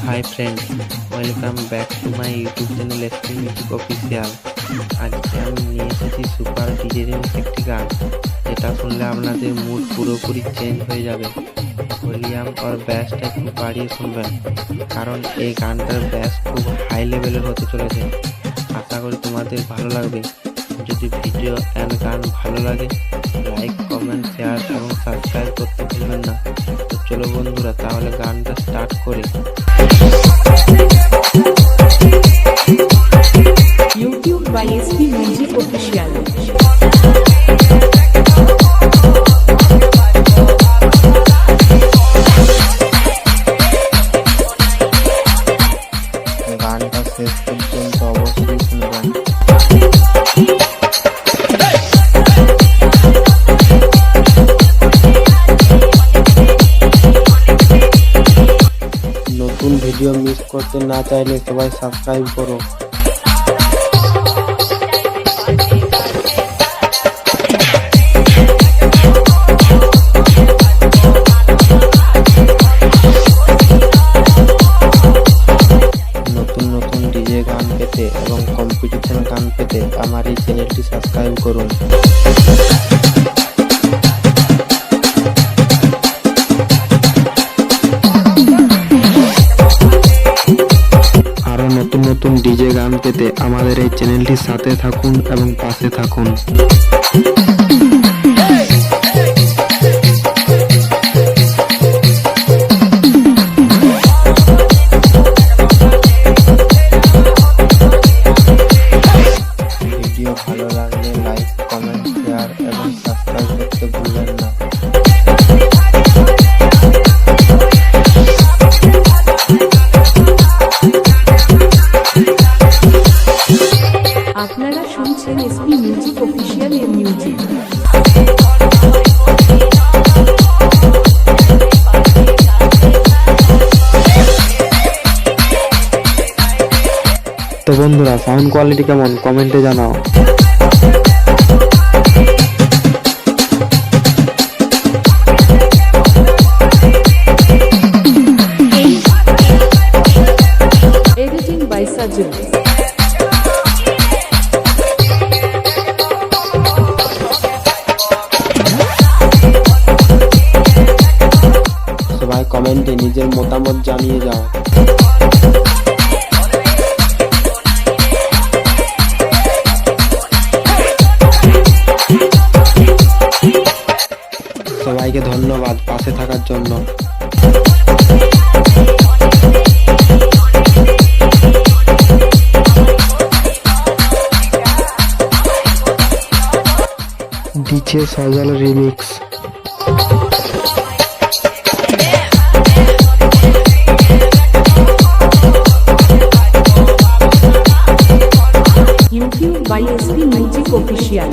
Hi friend, welcome back to my YouTube channel SP music official. আজকে আমি নিয়ে এসেছি সুপার ডিজে রিমিক্স একটি গান, যেটা শুনলে আপনাদের মুড পুরোপুরি চেঞ্জ হয়ে যাবে। ভলিউম আর ব্যাসটা একটু বাড়িয়ে শুনবেন, কারণ এই গানটার ব্যাস খুব হাই লেভেলের হতে চলেছে। আশা করি তোমাদের ভালো লাগবে। যদি ভিডিও অ্যান্ড গান ভালো লাগে, লাইক, কমেন্ট, শেয়ার এবং সাবস্ক্রাইব করতে ভুলবেন না। তো চলো বন্ধুরা, তাহলে গানটা স্টার্ট করি। YouTube by SP Music Official। গানটা শেষ পর্যন্ত অবশ্যই শুনবেন। নতুন ভিডিও মিস করতে না চাইলে সবাই সাবস্ক্রাইব করো। নতুন নতুন ডিজে গান পেতে এবং কম্পিটিশন গান পেতে আমার এই চ্যানেলটি সাবস্ক্রাইব করুন। আরো নতুন নতুন ডিজে গান পেতে আমাদের এই চ্যানেলটির সাথে থাকুন এবং পাশে থাকুন। ভিডিও ভালো লাগলে লাইক, কমেন্ট, শেয়ার এবং সাবস্ক্রাইব করতে ভুলবেন না। আপনারা শুনছেন SP মিউজিক অফিসিয়াল এর মিউজিক। তো বন্ধুরা, সাউন্ড কোয়ালিটি কেমন কমেন্টে জানাও। Editing by Sajid। সবাই কমেন্টে নিজের মতামত জানিয়ে যাও। সবাইকে ধন্যবাদ পাশে থাকার জন্য। DJ Sajal remix. YouTube by SP Music Official।